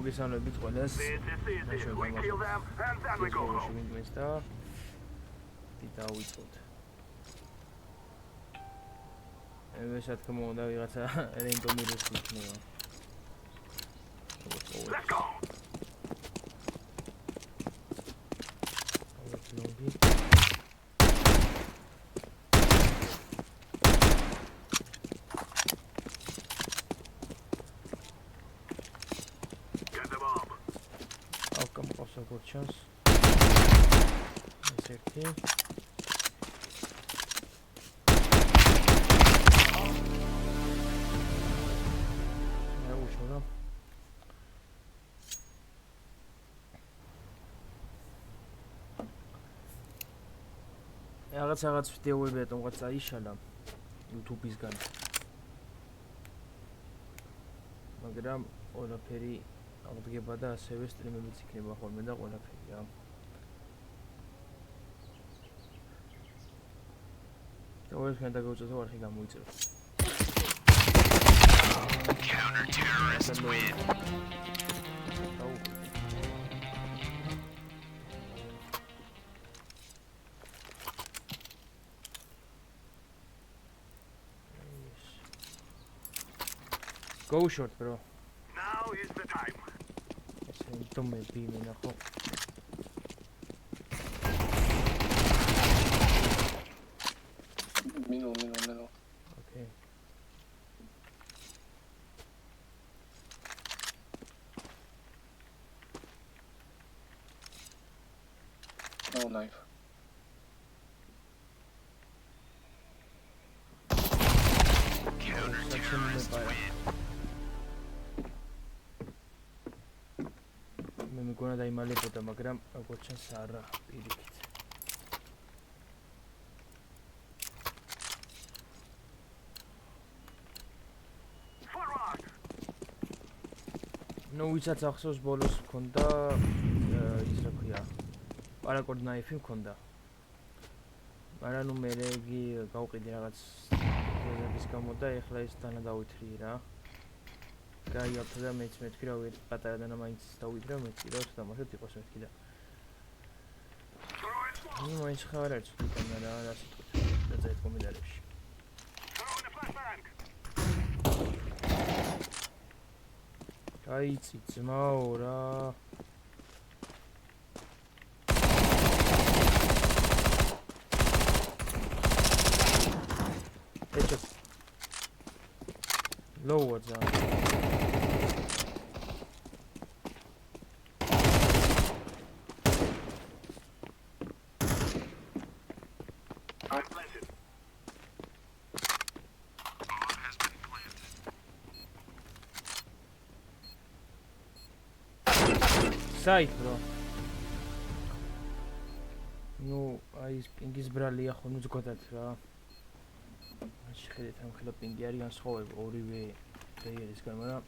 მოგესალმებით ყველას. ვინმეს და დავიწყოთ. მე შეთქმა უნდა ვიღაცა რენდომირებს იქნება. Let's go. Get the bomb. Welcome, also good chance. Exactly. რაღაც ვიდეოები ატომღაც აიშალა YouTube-ისგან. მაგრამ ყველაფერი აღდგება და ასევე სტრიმებიც იქნება ხოლმე და ყველაფერი რა. და ყველაფერი დაგეუწევთ არხი გამოიწევ. Counter terrorists win. Go short, bro. Now is the time. Don't make me naho. Middle. Okay. No knife. Counter terrorist win. მეგონა დაიმალებოდა, მაგრამ როგორც ჩანს არა პირიქით. ნუ ვისაც ახსოვს ბოლოს მქონდა ის რა ქვია, პარაკორდ ნაიფი მქონდა. მაგრამ ნუ მე იგი გავყიდი რაღაც ზების გამო და ეხლა ეს დანა დავითრი რა. გაიაფთა და მეც მეთქი რა ვერ პატარა და მაინც დავიდრა მეთქი რა თამაშობ იყოს მეთქი და ნუ მაინც ხარ არც უკანა რა სიტყვით და წაით კომენტარებში გაიცი ძმაო რა ეჭო lower down. Side, bro. No, I think it's brali ახო ნუ ზგოდათ რა. შეხედეთ ამ ხელა პინგი არის განსხვავება ორივე პლეიერისგან, მაგრამ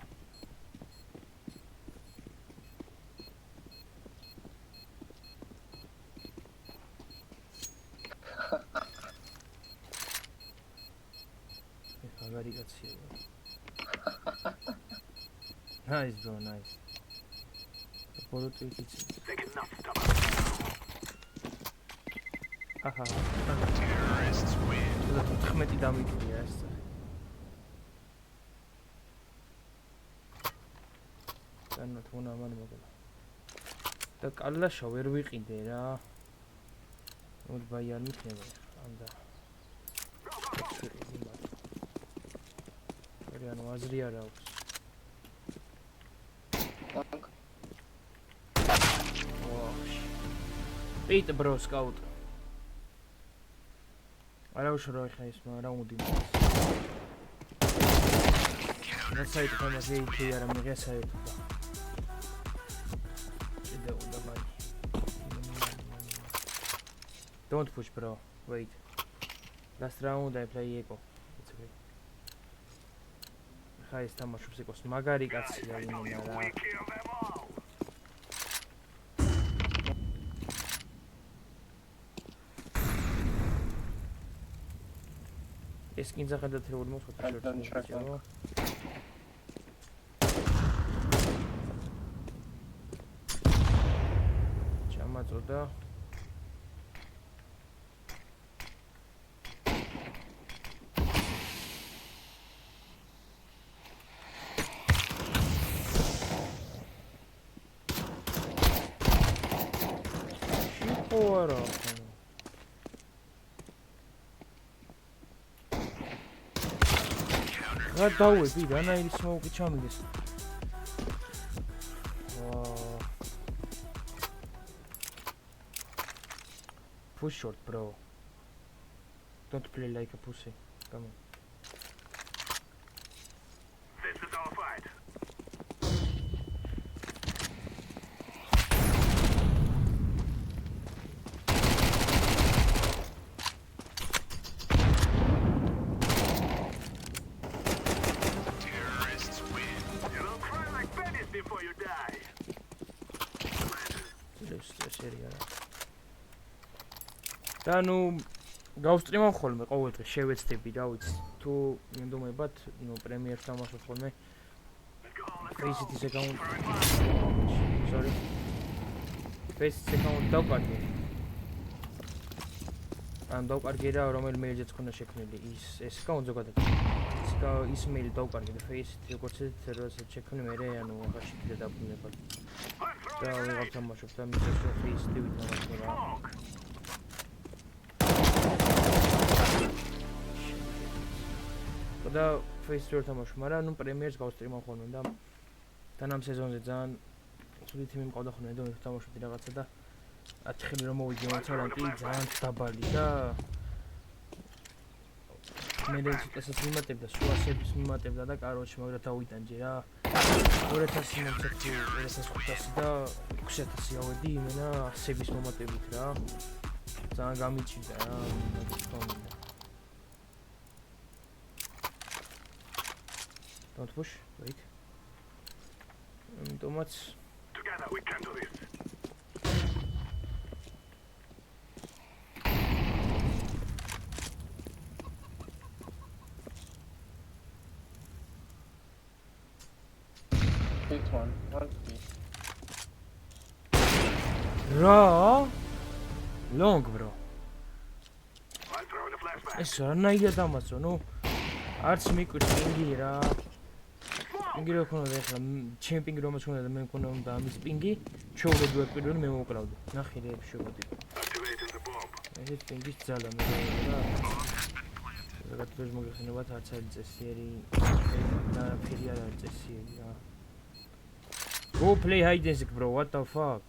მაგარი კაცია. Nice bro, nice. Politiki. Haha. Terrorists win. 14 დამიკრია ეს. განო თუნა მან მოგლა. და კალაშა ვერ ვიყიდე რა. მოდ ბაიან მიქნება ანდა. რიან ვაზრი არ აქვს. Beat bro scout. არა უშრო ხა ის რაუნდი. ნაცაით ხომაზე იქი არა მიგესაით. კიდე უნდა მაგ. Don't push bro. Wait. Last round I play Ego. It's okay. ხა ის თამაშობს Egos. მაგარი კაცია იმენა რა. ეს კინძა გადათეული მოსხოთ შორტს. წოდა. Ora. რა დავები, რანაირი smoke ჩამიგეს. Push short, bro. Don't play like a pussy. Come on. This is our fight. Terrorists win. You'll cry like babies before you die. სერია რა. და ნუ გავსტრიმავ ხოლმე ყოველ დღე შევეცდები რა ვიცი თუ მენდომებად ნუ პრემიერს თამაშობ ხოლმე Face-ის account sorry Face-ის account დავკარგე ან დავკარგე რა რომელი მეილზეც ქონდა შექმნილი ეს account ზოგადად ის მეილი დავკარგე და Face-ით როგორც როცა შექმნე მე ანუ აღარ შეგიძლია დაბრუნებად და ვიღებ თამაშობ და მისეს Face-ით ვითამაშე რა და Face-ს თამაშობ, მაგრამ ნუ პრემიერს გავსტრიმავ ხოლმე და თან ამ სეზონზე ძალიან ცუდი თიმი მყავდა ხოლმე და ვთამაშობდი რაღაცა და 10 ხელი რომ მოვიდი მოცალანტი ძალიან დაბალი და მე ცოტასაც მიმატებდა, სუასებს მიმატებდა და კაროჩი მაგრამ დავიტანჯე რა 2000 მომწეთი 1500 და 6000 ავედი იმენა ასების მომატებით რა ძალიან გამიჭირდა რა თქონდა Don't push, wait. Too much. Together we can do this. Hit one B. Raw. Long, bro. I'll throw the flashback. ეს რანაირია დამასწრო, ნუ არც მიკვირს პინგი რა. პინგი რო ქონოდა ახლა ჩემპინგი რომელს ქონდა და მე მქონდა უნდა ამის პინგი, ჩაურები ვარ პირველი მე მოვკრავდი. ნახე რა შევოდი. Activating the bomb. ეს პინგის ძალა მე რა. რატომ მოგეხსენებათ არც არის წესიერი და ფერი არ არის წესიერი რა. Go play hide and seek bro, what the fuck?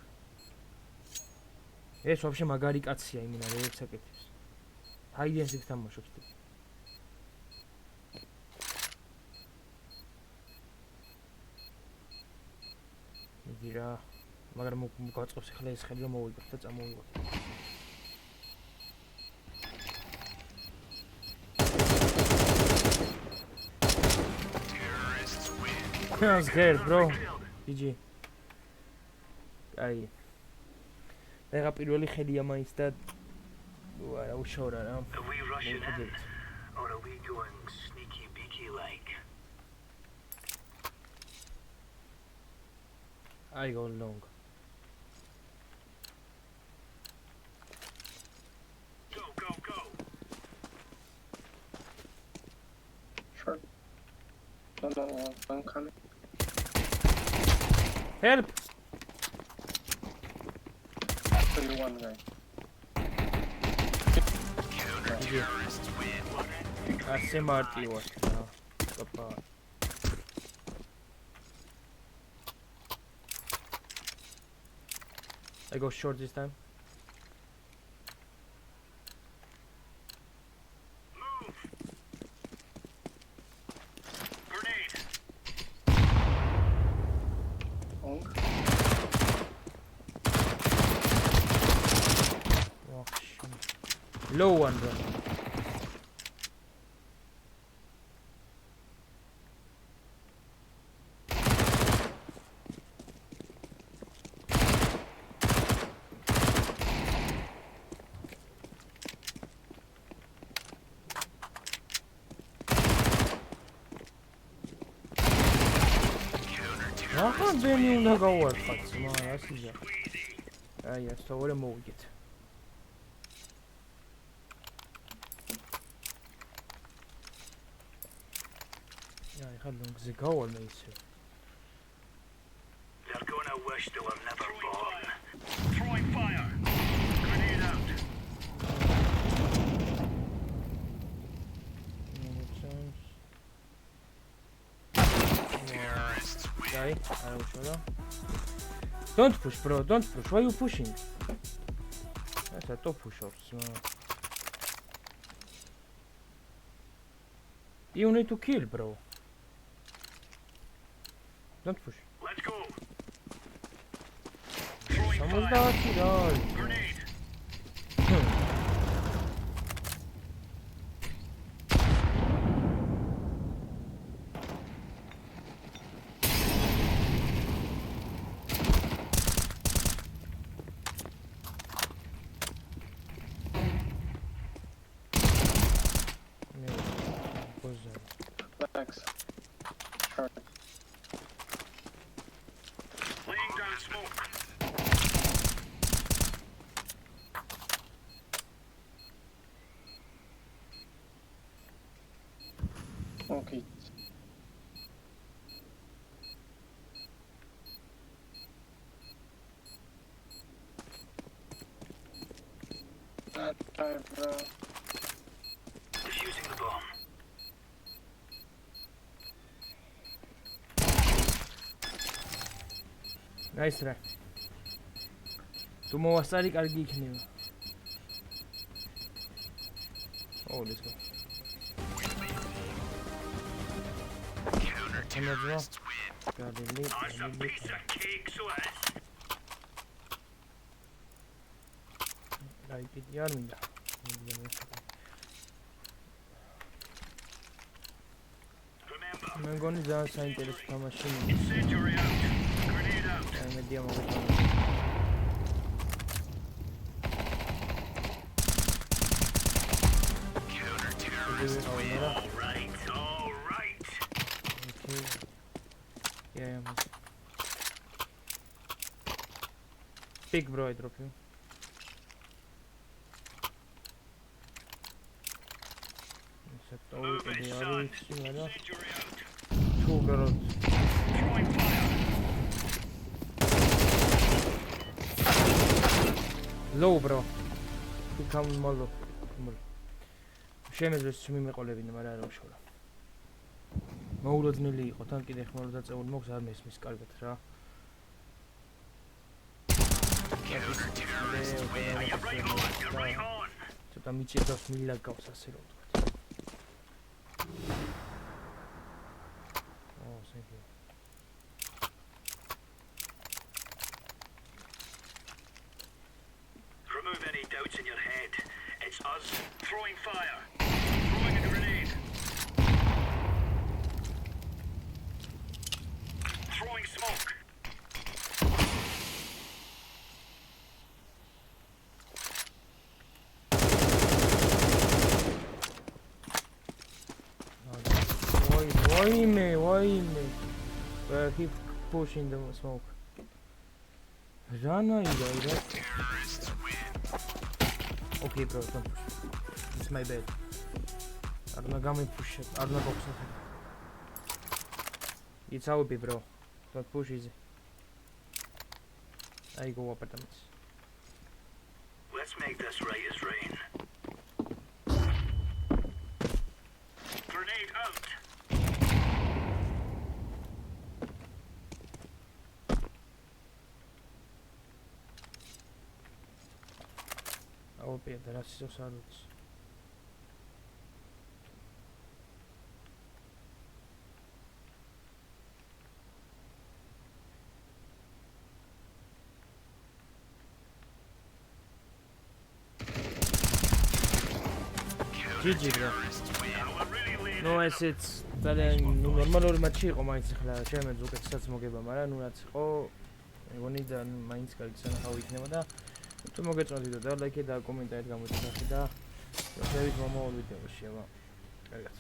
ეს ვაფშე მაგარი კაცია იმენა რა ეცაკეთებს. Hide and seek თამაშობს ტიპი. მიდი რა, მაგრამ მოგაწყობს ახლა ეს ხელი რომ მოვიგოთ და წამოვიღოთ. I'm scared, bro. GG. აი. ეხა პირველი ხელია მაინც და არა უშორა რა. Are we rushing in? Or are we going sneaky beaky like? I go long. Go, go, go. Short. No, I'm coming. Help! So you one guy. ასე მარტივად რა. Papa. I go short this time. Move. Grenade. Long. Oh, shit. Low one, bro. ახლა ბენი უნდა გავარხაც, მაგრამ ასია. აი ეს თორე მოვიგეთ. აი ხა ლონგზე გავალ მე ისე. They're gonna wish they were never born. Throwing fire. Grenade out. Guy, I will show you. Don't push, bro. Don't push. Why are you pushing? That's a top push-ups. You need to kill, bro. Don't push. Let's go. Throwing Someone's fire. not Grenade. Flags. Short. Laying down smoke. Okay. That guy, bro. Defusing the bomb. Nice try. Tu მოვასწარი კარგი იქნება. Oh, let's go. Counter-terrorists win. Gadeli. That's a piece of cake, so it is. Like it yar minda. Remember, მე მგონი ძალიან საინტერესო თამაში. incendiary out. Grenade out. მედია მოგეთხოვა. Counter-terrorists win. All right, all right. Okay. Yeah. Big bro, I drop you. Moving, son. Incendiary out. Two girls. Throwing fire. Low, bro. Become more low. შემეძლეს მიმეყოლებინა, მაგრამ არ უშოლა. მოულოდნელი იყო, თან კიდე ხმარო დაწეული მოხს არ მესმის კარგად რა. Counter-terrorists win. Are you right on? You're right on. ცოტა მიჭედავს მილაგავს ასე რომ ვთქვათ. Oh, thank you. Remove any doubts in your head. It's us. Throwing fire. Throwing a grenade. Throwing smoke. Why me? Keep pushing the smoke. Run, Terrorists win. Okay, bro, don't push. It's my bad. I don't know push it. I don't know box. It's how it be, bro. Don't push easy. I go up at them. Let's make this right as rain. Grenade out. I will be at the rest of the GG, bro. No, it's ძალიან ნორმალური მატჩი იყო მაინც ახლა შემეძ უკეთესაც მოგება, მაგრამ ნუ რაც იყო მეგონი და მაინც კარგი სანახავი იქნება და თუ მოგეწონდით და ლაიქი და კომენტარი გამოიწერეთ და შევით მომავალ ვიდეოში, აბა. კარგად.